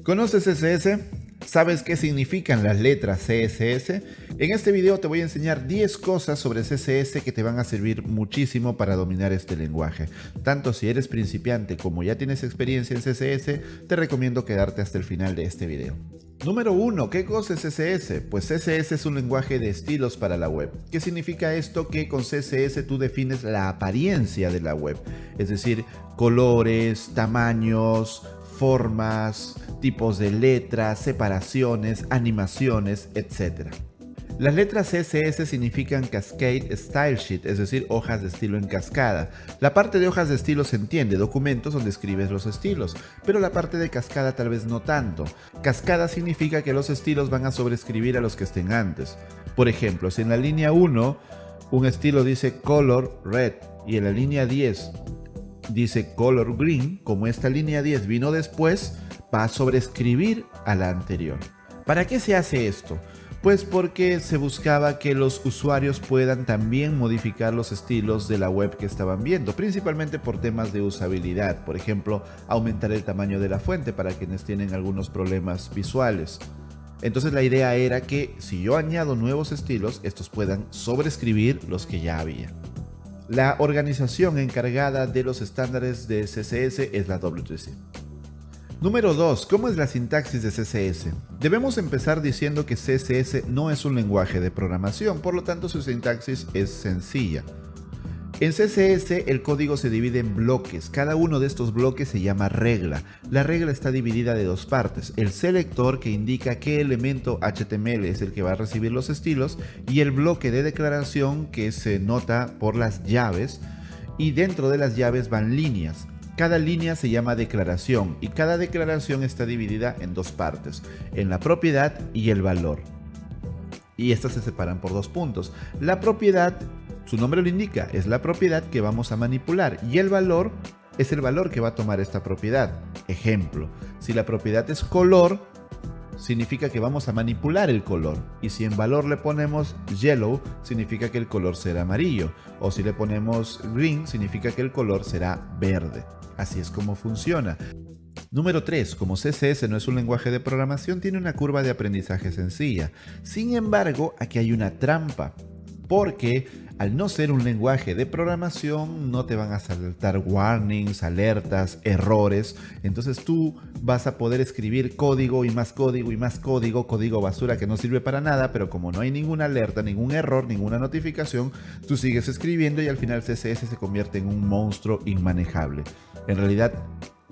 ¿Conoces CSS? ¿Sabes qué significan las letras CSS? En este video te voy a enseñar 10 cosas sobre CSS que te van a servir muchísimo para dominar este lenguaje. Tanto si eres principiante como ya tienes experiencia en CSS, te recomiendo quedarte hasta el final de este video. Número 1. ¿Qué cosa es CSS? Pues CSS es un lenguaje de estilos para la web. ¿Qué significa esto? Que con CSS tú defines la apariencia de la web. Es decir, colores, tamaños, formas, tipos de letras, separaciones, animaciones, etc. Las letras CSS significan Cascade Style Sheet, es decir, hojas de estilo en cascada. La parte de hojas de estilo se entiende, documentos donde escribes los estilos, pero la parte de cascada tal vez no tanto. Cascada significa que los estilos van a sobreescribir a los que estén antes. Por ejemplo, si en la línea 1 un estilo dice Color Red y en la línea 10 dice Color Green, como esta línea 10 vino después, va a sobreescribir a la anterior. ¿Para qué se hace esto? Pues porque se buscaba que los usuarios puedan también modificar los estilos de la web que estaban viendo, principalmente por temas de usabilidad, por ejemplo, aumentar el tamaño de la fuente para quienes tienen algunos problemas visuales. Entonces la idea era que si yo añado nuevos estilos, estos puedan sobreescribir los que ya había. La organización encargada de los estándares de CSS es la W3C. Número 2. ¿Cómo es la sintaxis de CSS? Debemos empezar diciendo que CSS no es un lenguaje de programación, por lo tanto su sintaxis es sencilla. En CSS el código se divide en bloques, cada uno de estos bloques se llama regla. La regla está dividida de dos partes, el selector que indica qué elemento HTML es el que va a recibir los estilos y el bloque de declaración que se nota por las llaves y dentro de las llaves van líneas. Cada línea se llama declaración y cada declaración está dividida en dos partes, en la propiedad y el valor. Y estas se separan por dos puntos. La propiedad, su nombre lo indica, es la propiedad que vamos a manipular y el valor es el valor que va a tomar esta propiedad. Ejemplo, si la propiedad es color, significa que vamos a manipular el color. Y si en valor le ponemos yellow, significa que el color será amarillo. O si le ponemos green, significa que el color será verde. Así es como funciona. Número 3. Como CSS no es un lenguaje de programación, tiene una curva de aprendizaje sencilla. Sin embargo, aquí hay una trampa. Porque al no ser un lenguaje de programación no te van a saltar warnings, alertas, errores. Entonces tú vas a poder escribir código y más código y más código, código basura que no sirve para nada, pero como no hay ninguna alerta, ningún error, ninguna notificación, tú sigues escribiendo y al final CSS se convierte en un monstruo inmanejable. En realidad,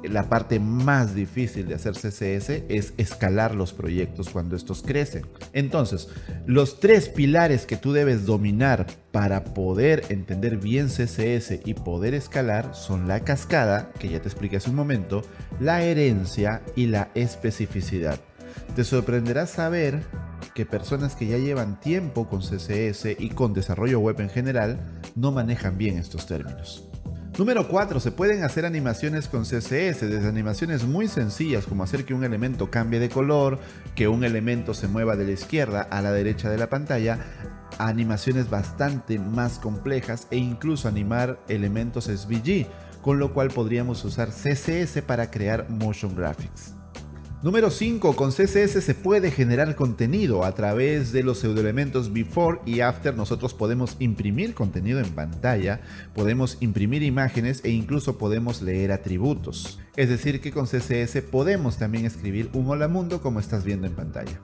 la parte más difícil de hacer CSS es escalar los proyectos cuando estos crecen. Entonces, los 3 pilares que tú debes dominar para poder entender bien CSS y poder escalar son la cascada, que ya te expliqué hace un momento, la herencia y la especificidad. Te sorprenderá saber que personas que ya llevan tiempo con CSS y con desarrollo web en general no manejan bien estos términos. Número 4. Se pueden hacer animaciones con CSS, desde animaciones muy sencillas como hacer que un elemento cambie de color, que un elemento se mueva de la izquierda a la derecha de la pantalla, a animaciones bastante más complejas e incluso animar elementos SVG, con lo cual podríamos usar CSS para crear motion graphics. Número 5. Con CSS se puede generar contenido a través de los pseudoelementos before y after. Nosotros podemos imprimir contenido en pantalla, podemos imprimir imágenes e incluso podemos leer atributos. Es decir que con CSS podemos también escribir un hola mundo como estás viendo en pantalla.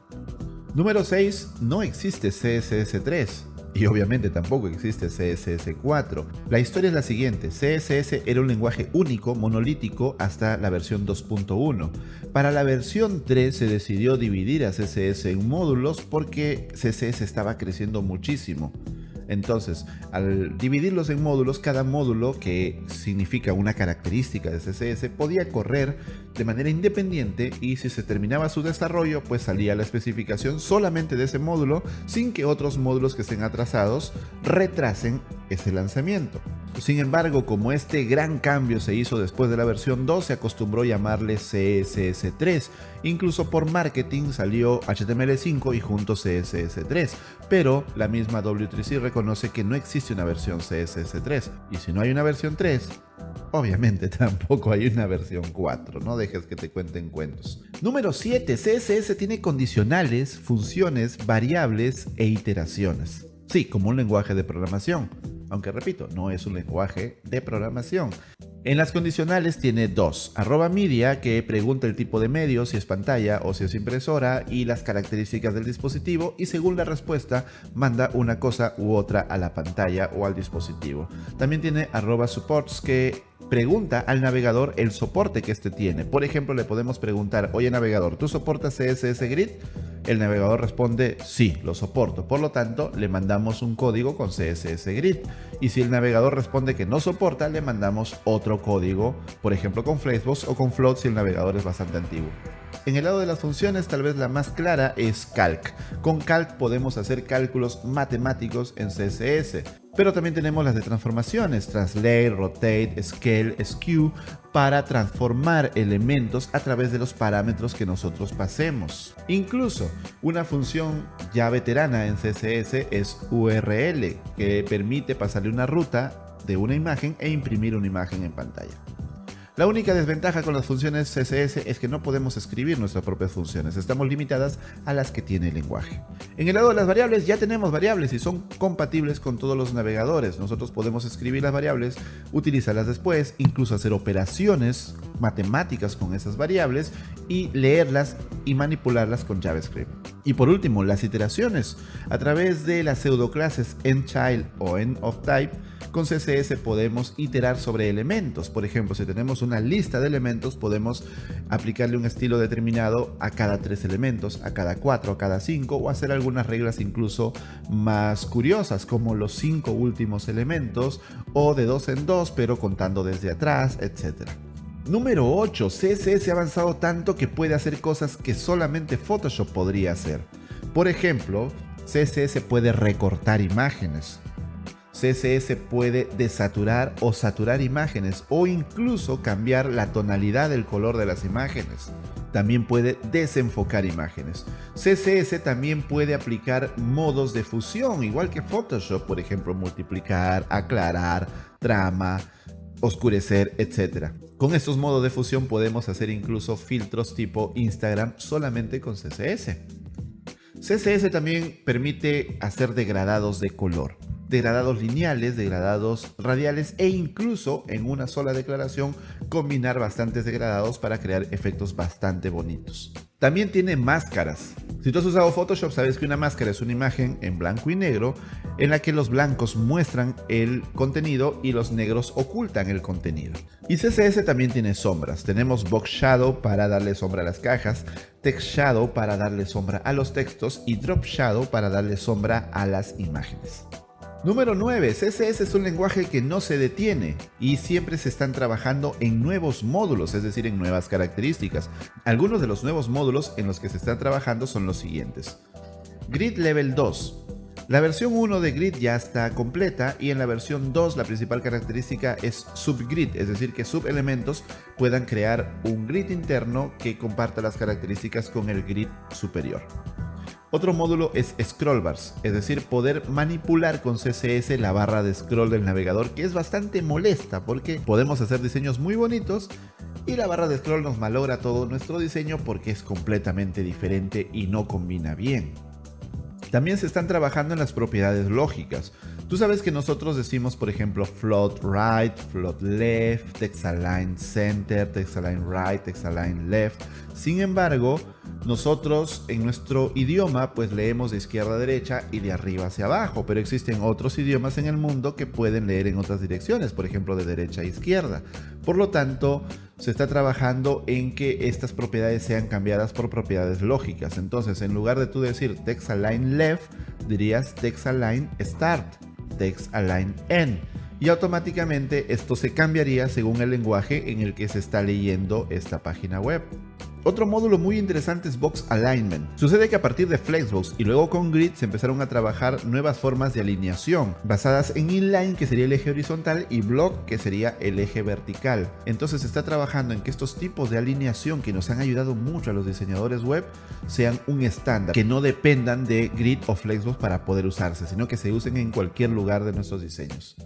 Número 6. No existe CSS 3. Y obviamente tampoco existe CSS 4. La historia es la siguiente: CSS era un lenguaje único, monolítico, hasta la versión 2.1. Para la versión 3 se decidió dividir a CSS en módulos porque CSS estaba creciendo muchísimo. Entonces, al dividirlos en módulos, cada módulo, que significa una característica de CSS, podía correr de manera independiente y si se terminaba su desarrollo, pues salía la especificación solamente de ese módulo sin que otros módulos que estén atrasados retrasen ese lanzamiento. Sin embargo, como este gran cambio se hizo después de la versión 2, se acostumbró a llamarle CSS3. Incluso por marketing salió HTML5 y junto CSS3. Pero la misma W3C reconoce que no existe una versión CSS3. Y si no hay una versión 3, obviamente tampoco hay una versión 4. No dejes que te cuenten cuentos. Número 7. CSS tiene condicionales, funciones, variables e iteraciones. Sí, como un lenguaje de programación. Aunque repito, no es un lenguaje de programación. En las condicionales tiene dos: @media, que pregunta el tipo de medio, si es pantalla o si es impresora, y las características del dispositivo, y según la respuesta manda una cosa u otra a la pantalla o al dispositivo. También tiene @supports, que pregunta al navegador el soporte que este tiene. Por ejemplo, le podemos preguntar: oye navegador, ¿tú soportas CSS Grid? El navegador responde: sí, lo soporto. Por lo tanto, le mandamos un código con CSS Grid. Y si el navegador responde que no soporta, le mandamos otro código, por ejemplo con Flexbox o con Float si el navegador es bastante antiguo. En el lado de las funciones, tal vez la más clara es Calc. Con Calc podemos hacer cálculos matemáticos en CSS. Pero también tenemos las de transformaciones: Translate, Rotate, Scale, Skew, para transformar elementos a través de los parámetros que nosotros pasemos. Incluso una función ya veterana en CSS es URL, que permite pasarle una ruta de una imagen e imprimir una imagen en pantalla. La única desventaja con las funciones CSS es que no podemos escribir nuestras propias funciones, estamos limitadas a las que tiene el lenguaje. En el lado de las variables ya tenemos variables y son compatibles con todos los navegadores. Nosotros podemos escribir las variables, utilizarlas después, incluso hacer operaciones matemáticas con esas variables y leerlas y manipularlas con JavaScript. Y por último, las iteraciones. A través de las pseudoclases endChild o endOfType, con CSS podemos iterar sobre elementos. Por ejemplo, si tenemos una lista de elementos, podemos aplicarle un estilo determinado a cada 3 elementos, a cada 4, a cada 5, o hacer algunas reglas incluso más curiosas, como los 5 últimos elementos, o de 2 en 2, pero contando desde atrás, etc. Número 8. CSS ha avanzado tanto que puede hacer cosas que solamente Photoshop podría hacer. Por ejemplo, CSS puede recortar imágenes. CSS puede desaturar o saturar imágenes, o incluso cambiar la tonalidad del color de las imágenes. También puede desenfocar imágenes. CSS también puede aplicar modos de fusión, igual que Photoshop, por ejemplo, multiplicar, aclarar, trama, oscurecer, etc. Con estos modos de fusión podemos hacer incluso filtros tipo Instagram solamente con CSS. CSS también permite hacer degradados de color, degradados lineales, degradados radiales, e incluso en una sola declaración combinar bastantes degradados para crear efectos bastante bonitos. También tiene máscaras. Si tú has usado Photoshop, sabes que una máscara es una imagen en blanco y negro en la que los blancos muestran el contenido y los negros ocultan el contenido. Y CSS también tiene sombras. Tenemos Box Shadow para darle sombra a las cajas, Text Shadow para darle sombra a los textos y Drop Shadow para darle sombra a las imágenes. Número 9. CSS es un lenguaje que no se detiene y siempre se están trabajando en nuevos módulos, es decir, en nuevas características. Algunos de los nuevos módulos en los que se están trabajando son los siguientes: Grid Level 2. La versión 1 de Grid ya está completa, y en la versión 2 la principal característica es Subgrid, es decir, que subelementos puedan crear un grid interno que comparta las características con el grid superior. Otro módulo es Scrollbars, es decir, poder manipular con CSS la barra de scroll del navegador, que es bastante molesta porque podemos hacer diseños muy bonitos y la barra de scroll nos malogra todo nuestro diseño porque es completamente diferente y no combina bien. También se están trabajando en las propiedades lógicas. Tú sabes que nosotros decimos, por ejemplo, float right, float left, text align center, text align right, text align left. Sin embargo, nosotros en nuestro idioma pues leemos de izquierda a derecha y de arriba hacia abajo, pero existen otros idiomas en el mundo que pueden leer en otras direcciones, por ejemplo de derecha a izquierda. Por lo tanto, se está trabajando en que estas propiedades sean cambiadas por propiedades lógicas. Entonces, en lugar de tú decir text align left, dirías text align start, text align end, y automáticamente esto se cambiaría según el lenguaje en el que se está leyendo esta página web. Otro módulo muy interesante es Box Alignment. Sucede que a partir de Flexbox y luego con Grid se empezaron a trabajar nuevas formas de alineación basadas en Inline, que sería el eje horizontal, y Block, que sería el eje vertical. Entonces se está trabajando en que estos tipos de alineación que nos han ayudado mucho a los diseñadores web sean un estándar, que no dependan de Grid o Flexbox para poder usarse, sino que se usen en cualquier lugar de nuestros diseños.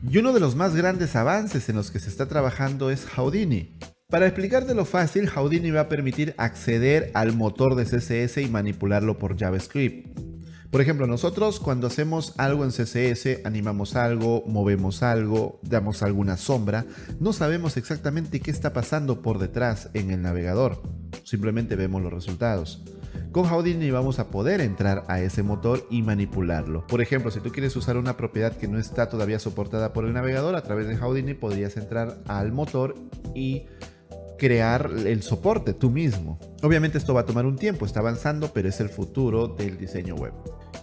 Y uno de los más grandes avances en los que se está trabajando es Houdini. Para explicártelo fácil, Houdini va a permitir acceder al motor de CSS y manipularlo por JavaScript. Por ejemplo, nosotros cuando hacemos algo en CSS, animamos algo, movemos algo, damos alguna sombra, no sabemos exactamente qué está pasando por detrás en el navegador. Simplemente vemos los resultados. Con Houdini vamos a poder entrar a ese motor y manipularlo. Por ejemplo, si tú quieres usar una propiedad que no está todavía soportada por el navegador, a través de Houdini podrías entrar al motor y crear el soporte tú mismo. Obviamente esto va a tomar un tiempo, está avanzando, pero es el futuro del diseño web.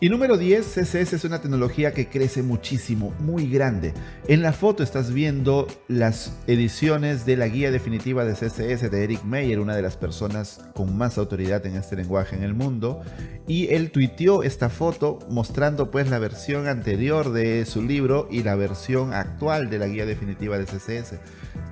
Y número 10, CSS es una tecnología que crece muchísimo, muy grande. En la foto estás viendo las ediciones de la guía definitiva de CSS de Eric Meyer, una de las personas con más autoridad en este lenguaje en el mundo, y él tuiteó esta foto mostrando pues la versión anterior de su libro y la versión actual de la guía definitiva de CSS.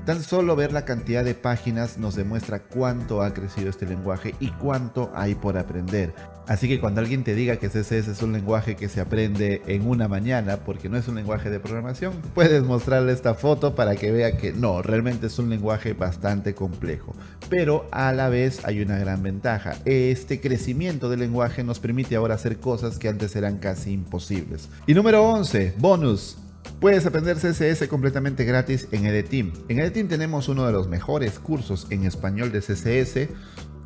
Tan solo ver la cantidad de páginas nos demuestra cuánto ha crecido este lenguaje y cuánto hay por aprender. Así que cuando alguien te diga que CSS es un lenguaje que se aprende en una mañana porque no es un lenguaje de programación, puedes mostrarle esta foto para que vea que no, realmente es un lenguaje bastante complejo. Pero a la vez hay una gran ventaja. Este crecimiento del lenguaje nos permite ahora hacer cosas que antes eran casi imposibles. Y número 11, bonus. Puedes aprender CSS completamente gratis en Edeteam. En Edeteam tenemos uno de los mejores cursos en español de CSS.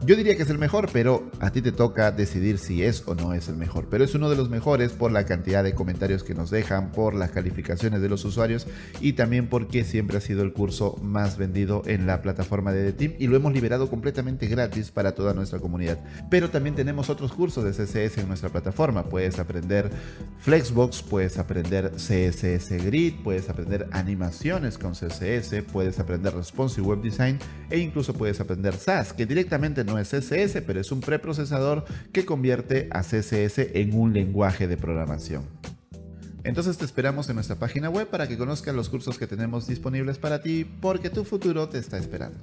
Yo diría que es el mejor, pero a ti te toca decidir si es o no es el mejor. Pero es uno de los mejores por la cantidad de comentarios que nos dejan, por las calificaciones de los usuarios y también porque siempre ha sido el curso más vendido en la plataforma de Edeteam y lo hemos liberado completamente gratis para toda nuestra comunidad. Pero también tenemos otros cursos de CSS en nuestra plataforma. Puedes aprender Flexbox, puedes aprender CSS Grid, puedes aprender animaciones con CSS, puedes aprender Responsive Web Design e incluso puedes aprender Sass, que directamente no es CSS, pero es un preprocesador que convierte a CSS en un lenguaje de programación. Entonces te esperamos en nuestra página web para que conozcas los cursos que tenemos disponibles para ti, porque tu futuro te está esperando.